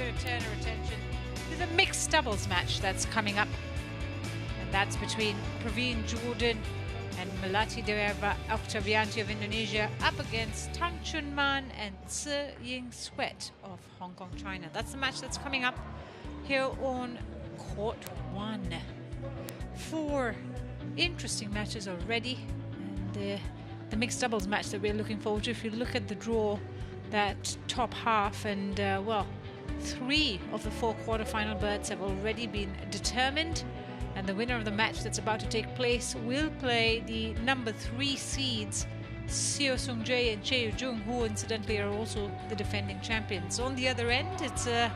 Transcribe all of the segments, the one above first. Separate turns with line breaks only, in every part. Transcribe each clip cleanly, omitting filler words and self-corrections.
going to turn our attention to the mixed doubles match that's coming up. And that's between Praveen Jordan and Melati Deva Oktavianti of Indonesia up against Tang Chunman and Tse Ying Sweat of Hong Kong, China. That's the match that's coming up here on Court 1. 4 interesting matches already, and the mixed doubles match that we're looking forward to. If you look at the draw, that top half, and well, 3 of the 4 quarterfinal berths have already been determined, and the winner of the match that's about to take place will play the number 3 seeds Seo Sung Jae and Che Yu Jung, who incidentally are also the defending champions. On the other end, it's of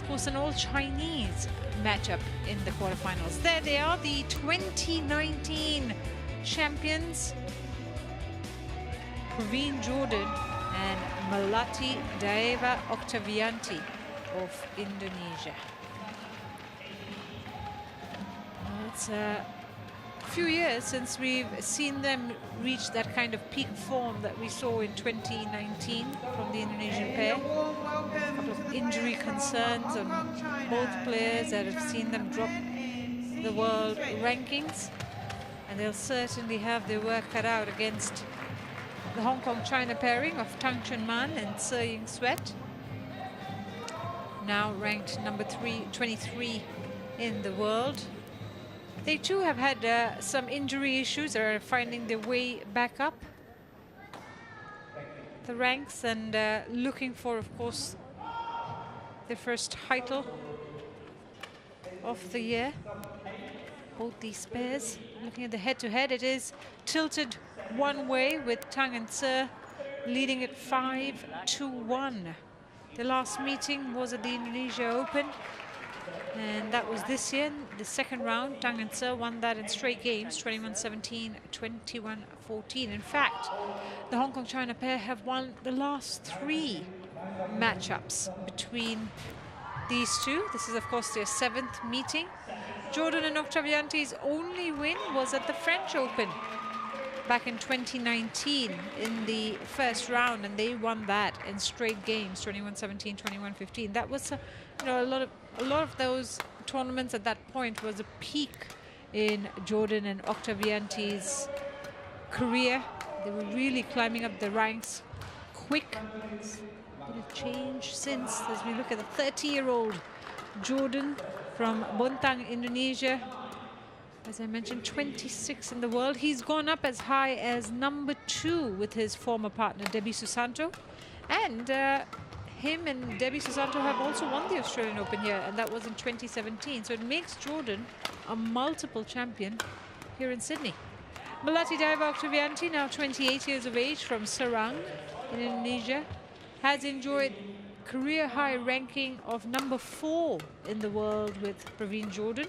course an all-Chinese matchup in the quarterfinals. There they are, the 2019 champions, Praveen Jordan and Melati Deva Oktavianti of Indonesia. It's a few years since we've seen them reach that kind of peak form that we saw in 2019 from the Indonesian pair. A couple of injury concerns on both players that have seen them drop the world rankings, and they'll certainly have their work cut out against the Hong Kong-China pairing of Tang Chunman and Tse Ying Sweat, now ranked number 23 in the world. They too have had some injury issues, are finding their way back up the ranks and looking for, of course, their first title of the year. Both these pairs, looking at the head-to-head, it is tilted one way with Tang and Tse leading it 5-1. The last meeting was at the Indonesia Open, and that was this year, the second round. Tang and Tse won that in straight games, 21-17, 21-14. In fact, the Hong Kong-China pair have won the last 3 matchups between these two. This is, of course, their 7th meeting. Jordan and Oktavianti's only win was at the French Open back in 2019 in the first round, and they won that in straight games, 21-17, 21-15. That was you know, a lot of those tournaments at that point was a peak in Jordan and Oktavianti's career. They were really climbing up the ranks quick. It's been a change since, as we look at the 30-year-old Jordan from Bontang, Indonesia. As I mentioned, 26 in the world. He's gone up as high as number 2 with his former partner, Debbie Susanto. And him and Debbie Susanto have also won the Australian Open here, and that was in 2017. So it makes Jordan a multiple champion here in Sydney. Melati Deva Oktavianti, now 28 years of age, from Serang in Indonesia, has enjoyed career high ranking of number 4 in the world with Praveen Jordan.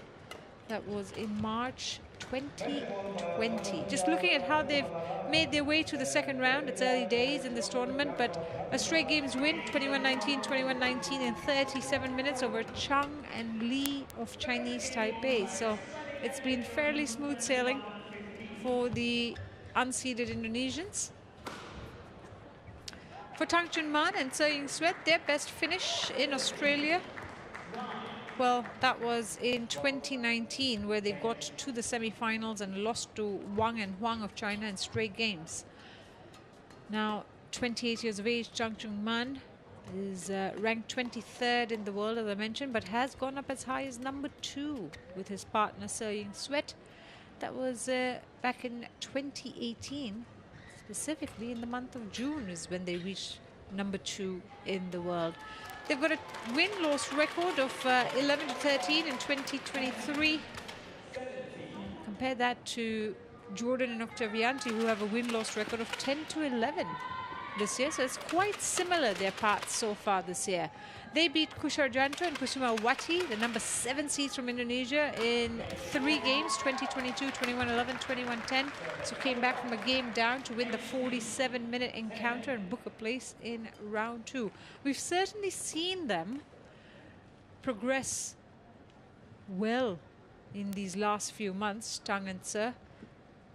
That was in March 2020. Just looking at how they've made their way to the second round, it's early days in this tournament, but a straight games win, 21-19, 21-19 in 37 minutes over Chang and Li of Chinese Taipei. So it's been fairly smooth sailing for the unseeded Indonesians. For Tang Chunman and Tse Ying Sweat, their best finish in Australia, well, that was in 2019, where they got to the semi-finals and lost to Wang and Huang of China in straight games. Now, 28 years of age, Tang Chunman is ranked 23rd in the world, as I mentioned, but has gone up as high as number 2 with his partner Tse Ying Sweat. That was back in 2018. Specifically in the month of June is when they reached number 2 in the world. They've got a win-loss record of 11-13 in 2023. Compare that to Jordan and Oktavianti, who have a win-loss record of 10-11 this year. So it's quite similar, their paths so far this year. They beat Kusharjanto and Kusuma Wati, the number 7 seeds from Indonesia, in 3 games, 20-22, 21-11, 21-10. So came back from a game down to win the 47-minute encounter and book a place in round 2. We've certainly seen them progress well in these last few months, Tang and Tse.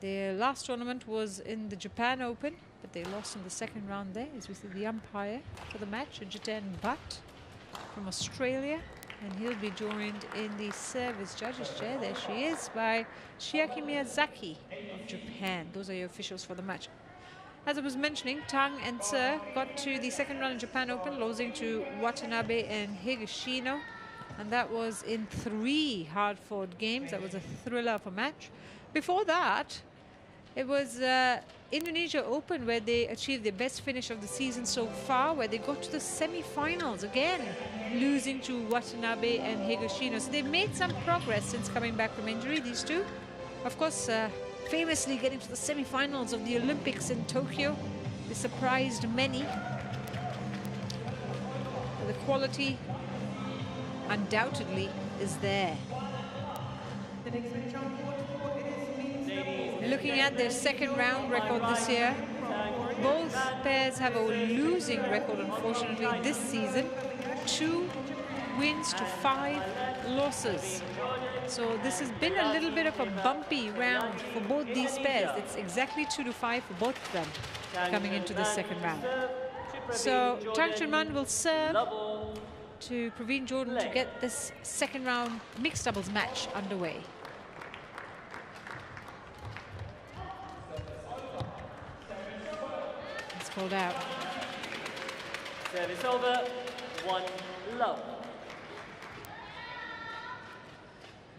Their last tournament was in the Japan Open, but they lost in the second round there, as we see the umpire for the match, Jiten Bhatt, from Australia, and he'll be joined in the service judges chair, there she is, by Chiaki Miyazaki of Japan. Those are your officials for the match. As I was mentioning, Tang and Tse got to the second round in Japan Open, losing to Watanabe and Higashino, and that was in 3 hard-fought games. That was a thriller of a match. Before that, it was Indonesia Open, where they achieved their best finish of the season so far, where they got to the semi-finals again, losing to Watanabe and Higashino. So they've made some progress since coming back from injury, these two. Of course, famously getting to the semi-finals of the Olympics in Tokyo. They surprised many. The quality undoubtedly is there. Looking at their second round record this year, both pairs have a losing record, unfortunately, this season. 2 wins to 5 losses. So this has been a little bit of a bumpy round for both these pairs. It's exactly 2 to 5 for both of them coming into the second round. So Tang Chunman will serve to Praveen Jordan to get this second round mixed doubles match underway. It's called out.
Service over, 1-love.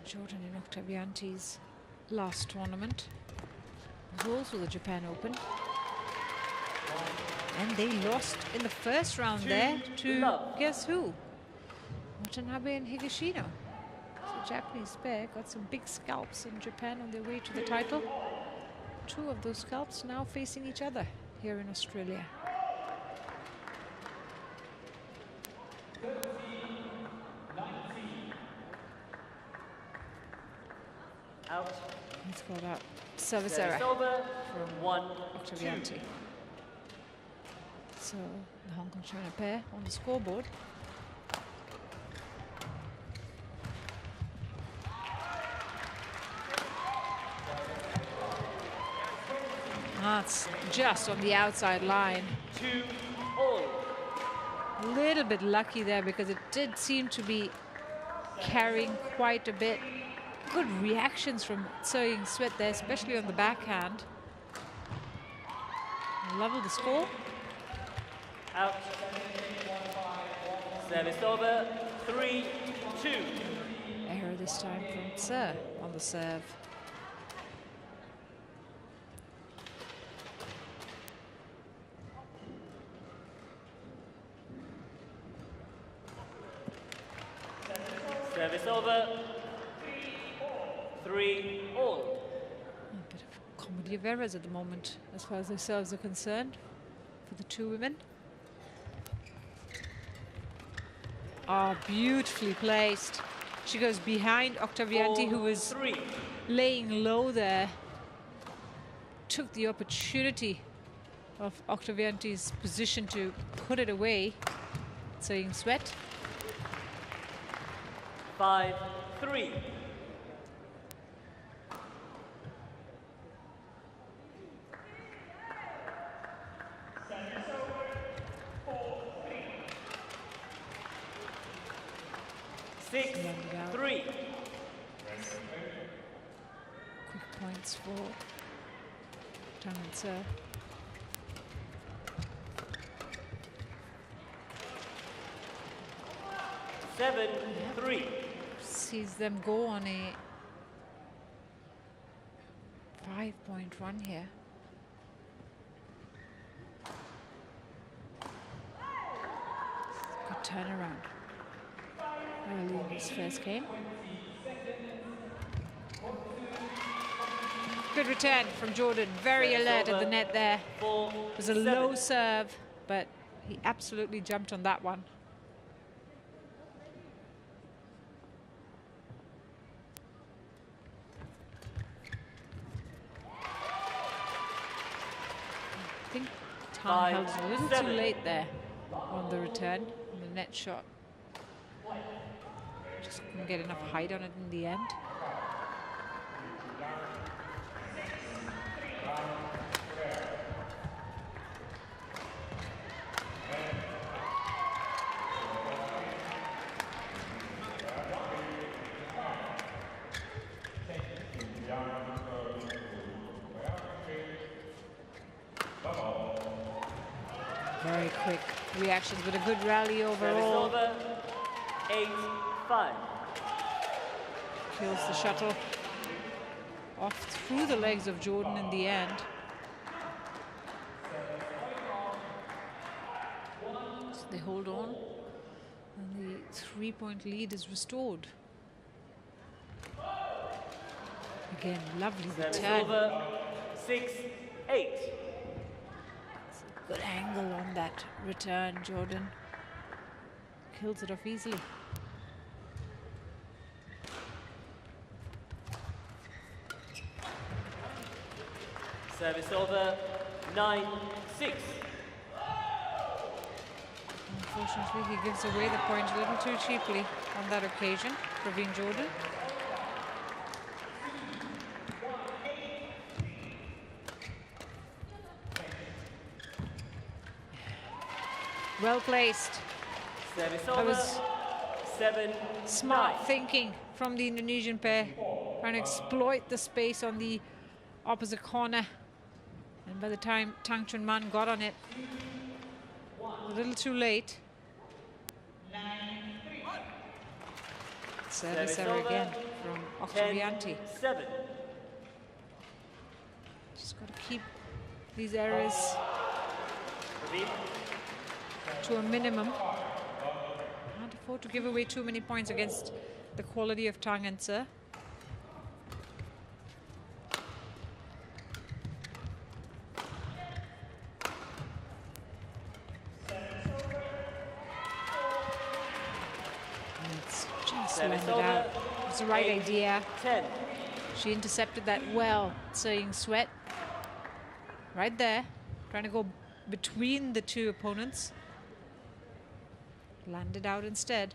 Jordan in Oktavianti's last tournament was also the Japan Open. And they lost in the first round there to, guess who? Watanabe and Higashino. So Japanese pair got some big scalps in Japan on their way to the title. 2 of those scalps now facing each other here in Australia.
Out.
It's called out. Service error from Oktavianti. So the Hong Kong China pair on the scoreboard. That's just on the outside line.
2-all.
A little bit lucky there, because it did seem to be carrying quite a bit. Good reactions from Tse Sweat there, especially on the backhand. Level the score.
Out. Service over, 3-2.
Error this time from Tse on the serve.
Service over, 3-all.
A bit of comedy of errors at the moment, as far as their serves are concerned, for the 2 women. Oh, beautifully placed. She goes behind Oktavianti, who was laying low there. Took the opportunity of Oktavianti's position to put it away. Tse Sweat.
5-3. Six, 3.
Quick points for Tang and Tse.
7-3.
Sees them go on a 5-point run here. Good turnaround early in this first game. Good return from Jordan, very alert at the net there. It was a low serve, but he absolutely jumped on that one. I think Tang held a little too late there on the return, on the net shot. Just couldn't get enough height on it in the end. quick reactions, but a good rally
Service
overall.
over. 8-5.
Kills the shuttle off through the legs of Jordan in the end. So they hold on, and the 3-point lead is restored. Again, lovely
Service
return.
over. 6-8.
Good angle on that return, Jordan. Kills it off easily.
Service over. 9-6.
Unfortunately, he gives away the point a little too cheaply on that occasion, Praveen Jordan. Well placed.
Service
That
over.
was
7-9.
smart thinking from the Indonesian pair, trying to exploit the space on the opposite corner. And by the time Tang Chunman got on it, a little too late. Service error again from Oktavianti.
10-7.
Just got to keep these errors
Praveen.
to a minimum. Can't afford to give away too many points against the quality of Tang and Sir. It's just landed out. It was the right idea.
10.
She intercepted that well, saying Sweat. Right there, trying to go between the two opponents. Landed out instead.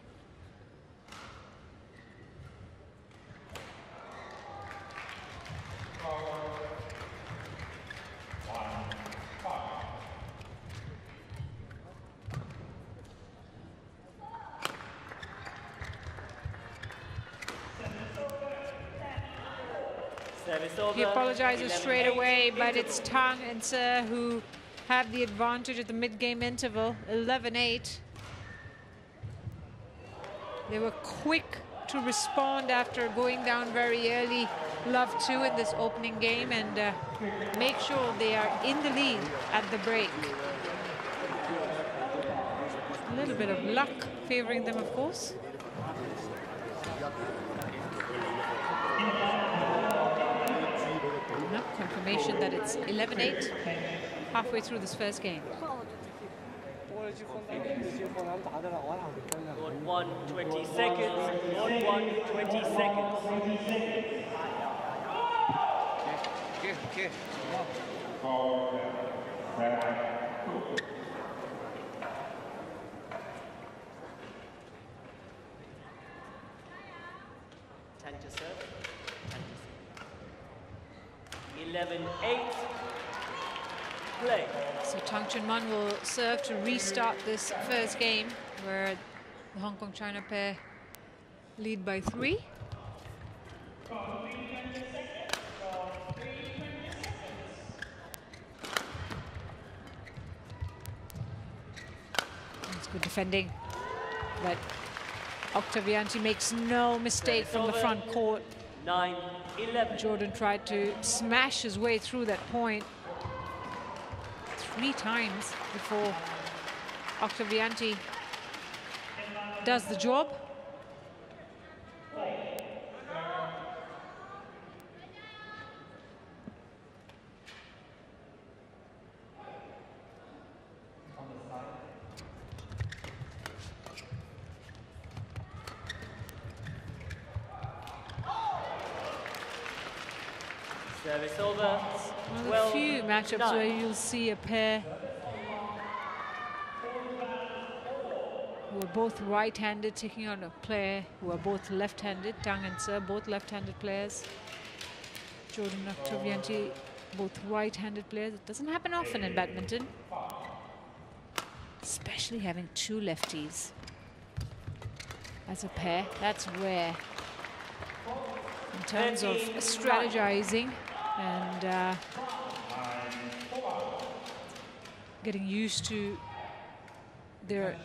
Service over.
He apologizes
11-8
straight away, but
interval.
it's Tang and Sir who have the advantage at the mid-game interval, 11-8. They were quick to respond after going down very early, love 2 in this opening game, and make sure they are in the lead at the break. A little bit of luck favoring them, of course. No, confirmation that it's 11-8 halfway through this first game.
On 1:20 seconds. On 1:20 seconds.
Okay.
Tang to serve. 11-8. Play.
So Tang Chunman will serve to restart this first game, where the Hong Kong-China pair lead by 3. It's good defending, but Oktavianti makes no mistake from the front court.
9-11.
Jordan tried to smash his way through that point 3 times before Oktavianti does the job.
Service over.
One of the few matchups where you'll see a pair who are both right-handed taking on a player who are both left-handed. Tang and Sir, both left-handed players. Jordan and Oktavianti, both right-handed players. It doesn't happen often in badminton, especially having 2 lefties as a pair. That's rare in terms of strategizing and getting used to their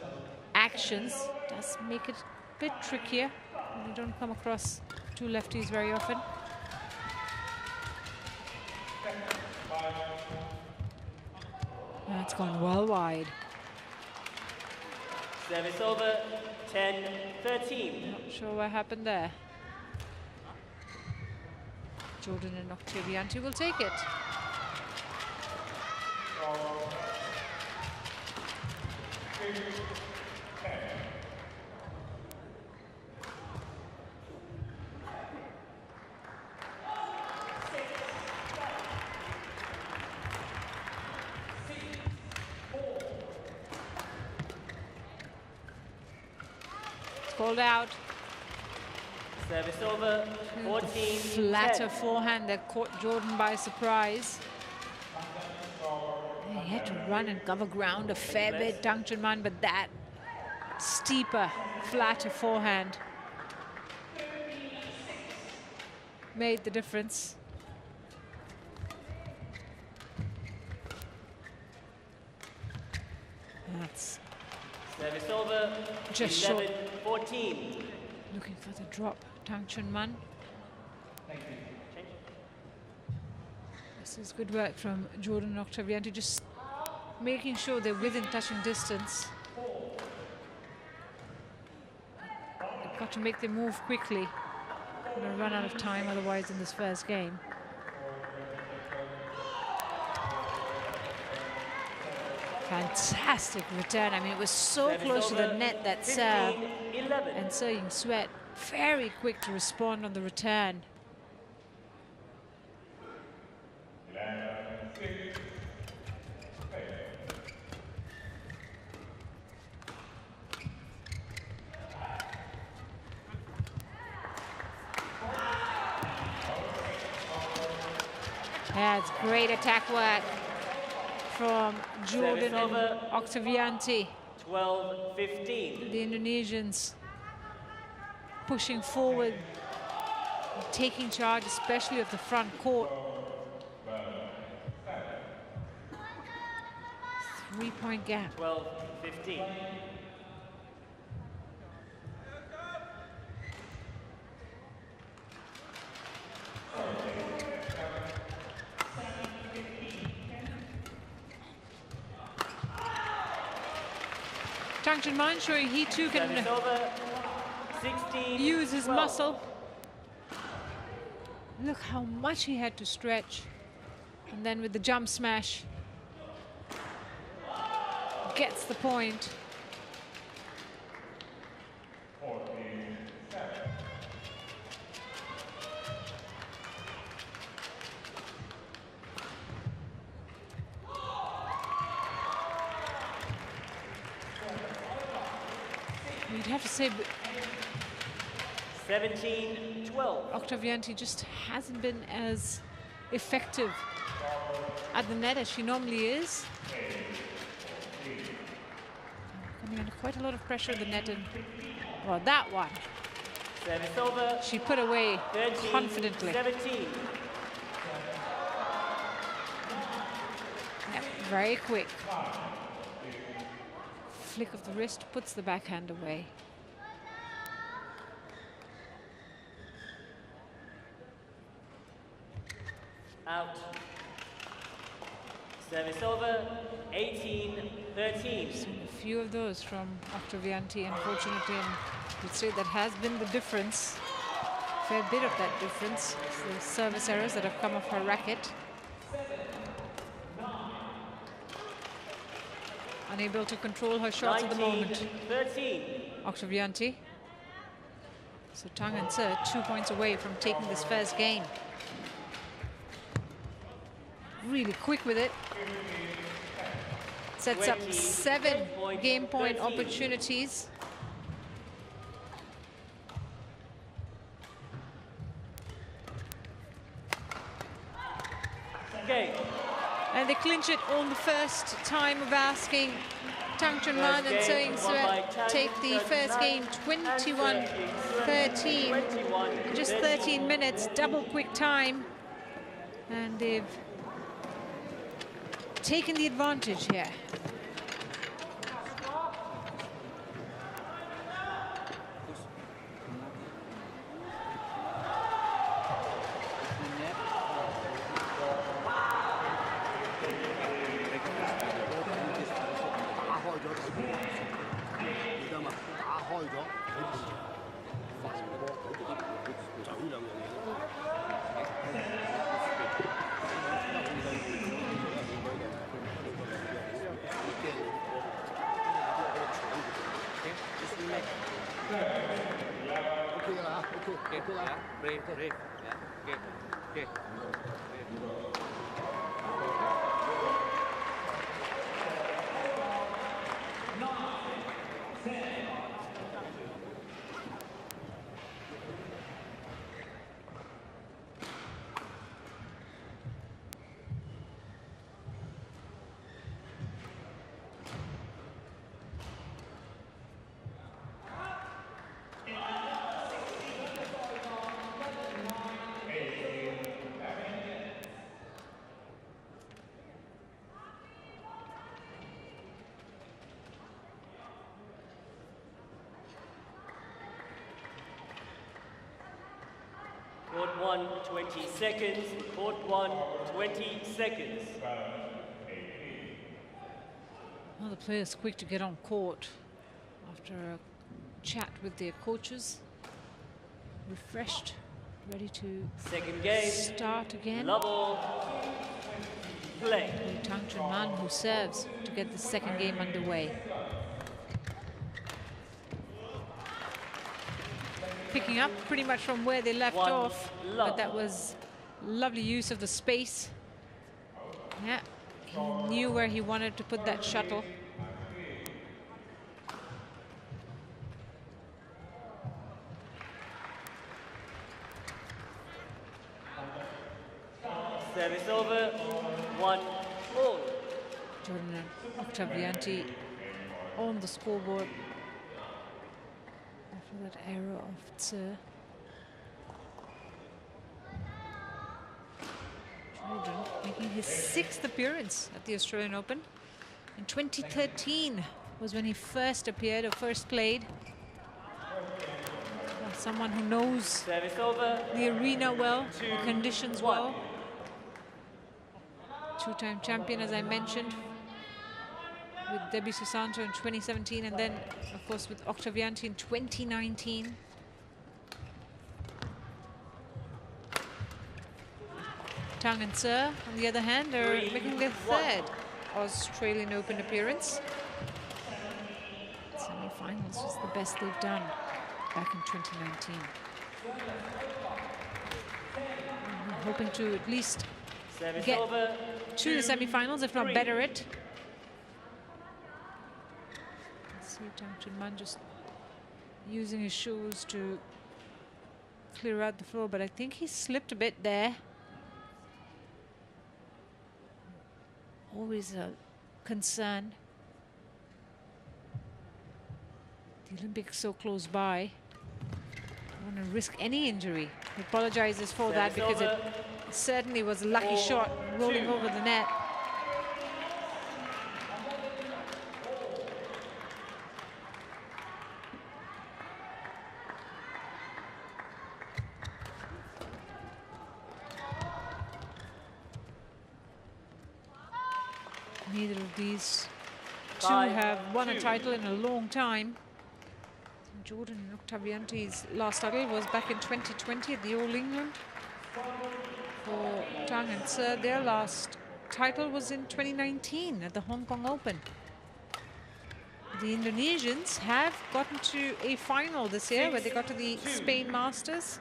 actions does make it a bit trickier. You don't come across two lefties very often. That's gone well wide.
Service over, 10-13.
Not sure what happened there. Jordan and Oktavianti will take it. Called out.
Service over, 14.
Flatter forehand that caught Jordan by surprise. He had to run and cover ground a fair bit, Tang, but that steeper, flatter forehand made the difference. That's
service over,
just short.
11-14.
Looking for the drop, Tang. This is good work from Jordan and Oktavianti, just making sure they're within touching distance. They've got to make them move quickly. They're going to run out of time otherwise in this first game. Fantastic return. I mean, it was so close to the net, that serve. And So Ying-Sweat, very quick to respond on the return. That's great attack work from Jordan and Oktavianti.
12-15.
The Indonesians pushing forward, taking charge, especially of the front court. 3-point gap.
12-15.
Tang showing he too can
over, 16,
use his
12.
muscle. Look how much he had to stretch. And then with the jump smash, gets the point. You'd have to say
17-12.
Oktavianti just hasn't been as effective at the net as she normally is. Coming under quite a lot of pressure at the net, and well, that one
Service over,
she put away
13,
confidently.
17.
Yep, very quick. Flick of the wrist puts the backhand away.
Out. Service over, 18-13.
Seen a few of those from Oktavianti, unfortunately, and you'd say that has been the difference. A fair bit of that difference. It's the service errors that have come off her racket. Unable to control her shots at the moment.
13.
Oktavianti. So Tang and Se 2 points away from taking this first game. Really quick with it. Sets up 7 game point opportunities.
Okay.
And they clinch it on the first time of asking. Tang Chunman and Se Ying-Sweat take the first game 21-13. Just 13 minutes, double quick time. And they've taken the advantage here.
Court 1, 20 seconds. Court 1, 20 seconds.
Well, the players quick to get on court after a chat with their coaches. Refreshed, ready to
Second game.
start again.
Love all. Play.
Tang who serves to get the second game underway. Picking up pretty much from where they left off, but that was lovely use of the space. Yeah, he knew where he wanted to put that shuttle.
Service over. 1-all.
Jordan Oktavianti on the scoreboard after that error of Tse. Jordan making his 6th appearance at the Australian Open. In 2013 was when he first appeared or first played. Well, someone who knows
Service over.
the arena well, the conditions well. Two-time champion, as I mentioned, with Debbie Susanto in 2017, and then, of course, with Oktavianti in 2019. Tang and Tse, on the other hand, are making their 3rd Australian Open appearance. Semi-finals was the best they've done back in 2019. I'm hoping to at least get to the semi-finals, if not better it. See Tang just using his shoes to clear out the floor, but I think he slipped a bit there. Always a concern. The Olympics so close by. Don't want to risk any injury. He apologizes for that because it certainly was a lucky shot rolling over the net. Neither of these two have won a title in a long time. Jordan Oktavianti's last title was back in 2020 at the All England. For Tang and Tse, their last title was in 2019 at the Hong Kong Open. The Indonesians have gotten to a final this year where they got to the Spain Masters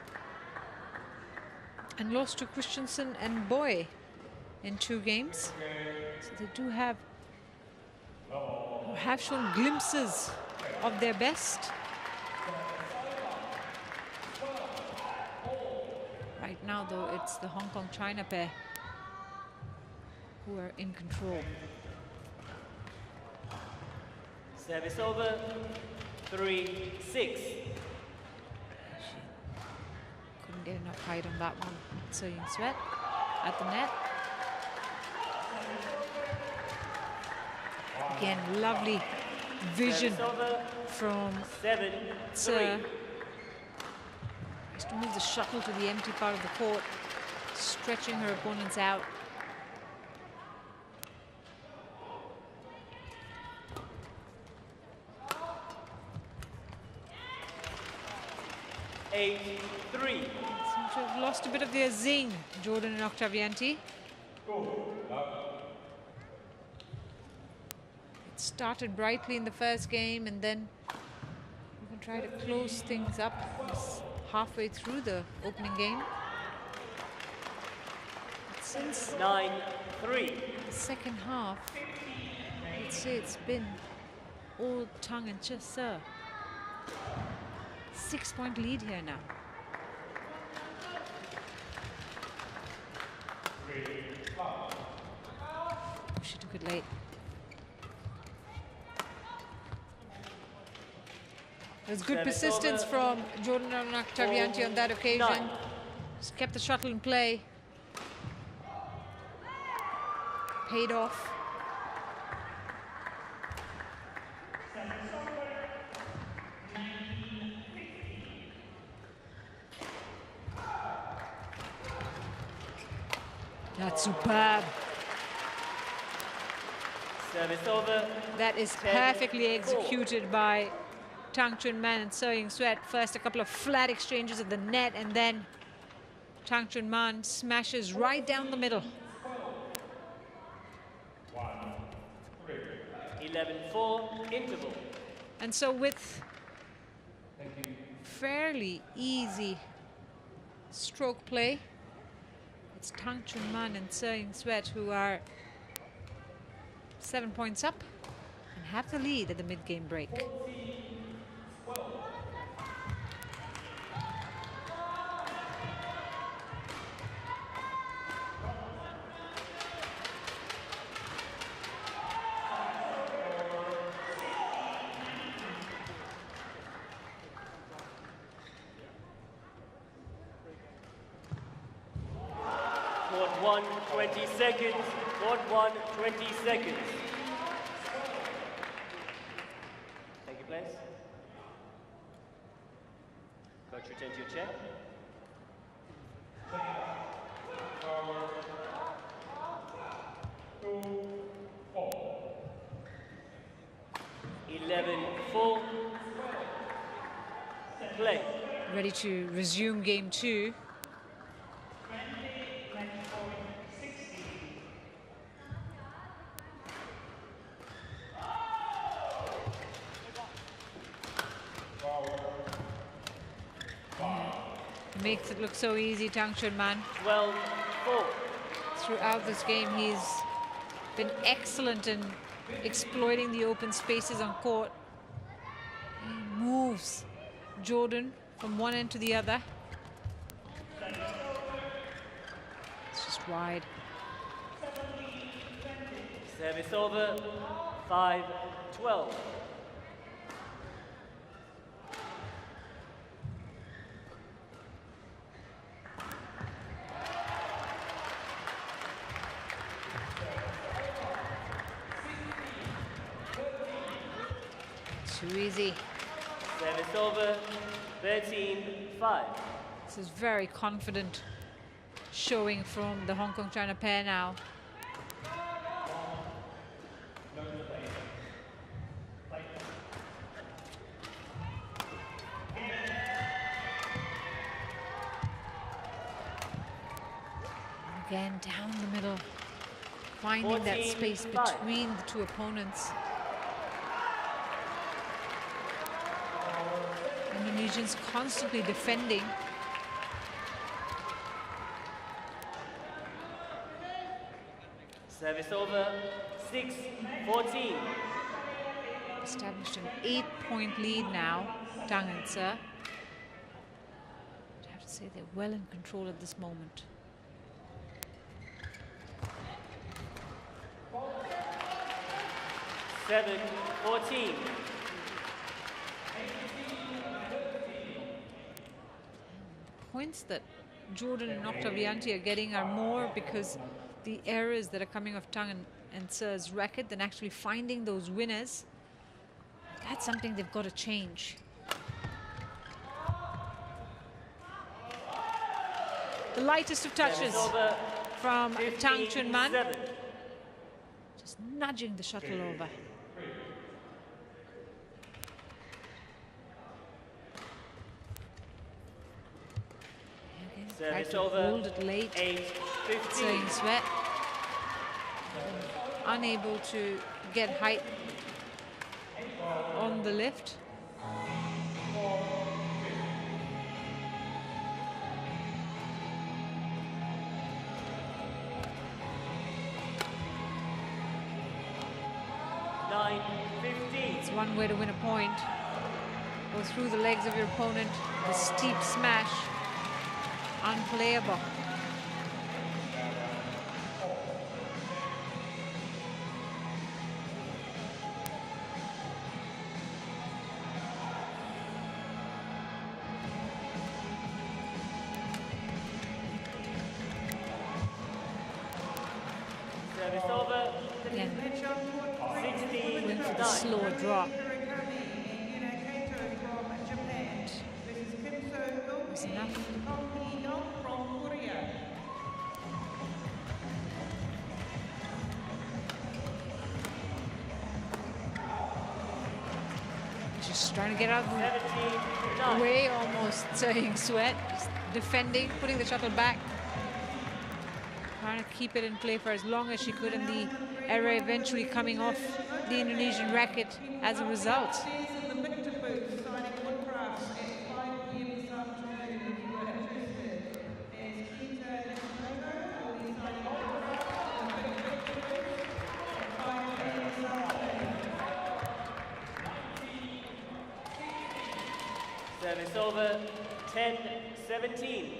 and lost to Christensen and Boy in 2 games. So they do have shown glimpses of their best. Right now, though, it's the Hong Kong-China pair who are in control.
Service over. 3-6.
Couldn't get enough height on that one. So Ying Sweat at the net. Again, lovely vision from Tse. Just to move the shuttle to the empty part of the court, stretching her opponents out.
8-3.
Seem to have lost a bit of their zing, Jordan and Oktavianti. It started brightly in the first game, and then we can try to close things up halfway through the opening game. But since
9-3.
the second half, I'd say it's been all Tang and Sir. 6-point lead here now. Oh, she took it late. There's good persistence from Jordan and Oktavianti on that occasion. Just kept the shuttle in play. Paid off. That's superb.
Service over.
That is perfectly executed by Tang Chunman and Seo Ying-sweat. First, a couple of flat exchanges at the net, and then Tang Chunman smashes right down the middle.
11-4, interval.
And so with fairly easy stroke play, it's Tang Chunman and Seo Ying-sweat who are 7 points up and have the lead at the mid-game break.
Court 1, 20 seconds. Court 1, 20 seconds. Thank you, players. Coach, return to your chair. Full play.
Ready to resume game 2. Makes it look so easy, Tang Chunman.
12-4.
Throughout this game, he's been excellent in exploiting the open spaces on court. He moves Jordan from one end to the other. It's just wide.
Service over. 5-12.
Too easy.
Service over. 13-5.
This is very confident showing from the Hong Kong-China pair now. Again, down the middle, finding that space between the two opponents. Indonesians constantly defending.
Service over. 6-14.
Established an 8-point lead now, Tang and Seo. I have to say they're well in control at this moment.
7-14.
Points that Jordan and Oktavianti are getting are more because the errors that are coming off Tang and Seo's racket than actually finding those winners. That's something they've got to change. The lightest of touches from Tang Chunman. Just nudging the shuttle over. Tried
Service
to
over.
hold it late.
8-15.
Tsering Sweat unable to get height on the lift. It's one way to win a point. Go through the legs of your opponent. The steep smash. Unplayable.
Service over.
Again,
16.
going for the slower drop. That's enough. Just trying to get out of the way, almost Tsering Sweat. Just defending, putting the shuttle back. Trying to keep it in play for as long as she could, and the error eventually coming off the Indonesian racket as a result.
Service over. 10-17.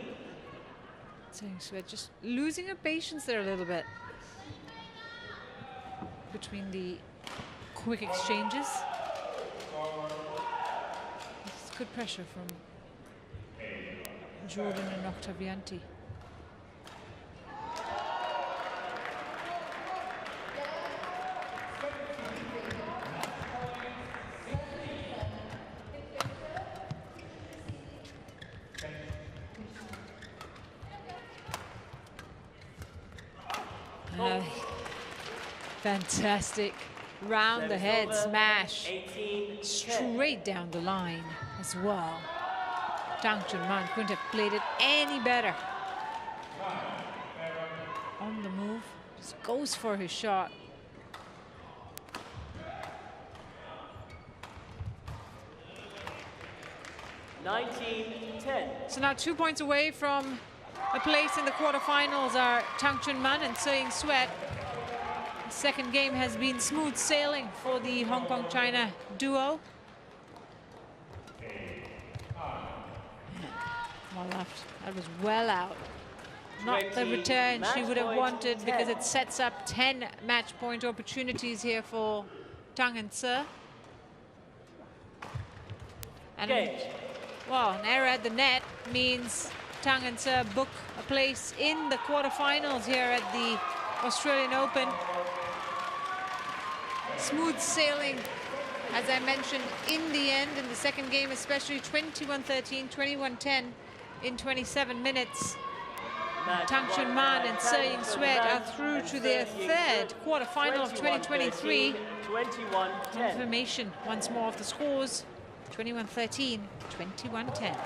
Tsering Sweat just losing her patience there a little bit between the quick exchanges. It's good pressure from Jordan and Oktavianti. Fantastic round the head smash, straight down the line as well. Tang couldn't have played it any better. On the move, just goes for his shot. So now 2 points away from a place in the quarterfinals are Tang and Tsering Sweat. The second game has been smooth sailing for the Hong Kong-China duo. Well left. That was well out. Not the return she would have wanted, because it sets up 10 match point opportunities here for Tang and Tse. And well, an error at the net means Tang and Tse book a place in the quarterfinals here at the Australian Open. Smooth sailing, as I mentioned, in the end, in the second game especially, 21-13, 21-10 in 27 minutes. Tang Chunman and Tsering Sweat are through to their third quarterfinal of 2023. Confirmation once more of the scores, 21-13, 21-10.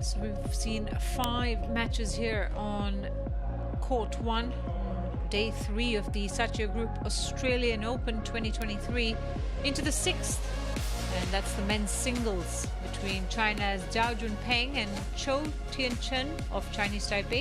So we've seen 5 matches here on court 1, day 3 of the SATHIO Group Australian Open 2023, into the 6th, and that's the men's singles between China's Zhao Junpeng and Chou Tianchen of Chinese Taipei.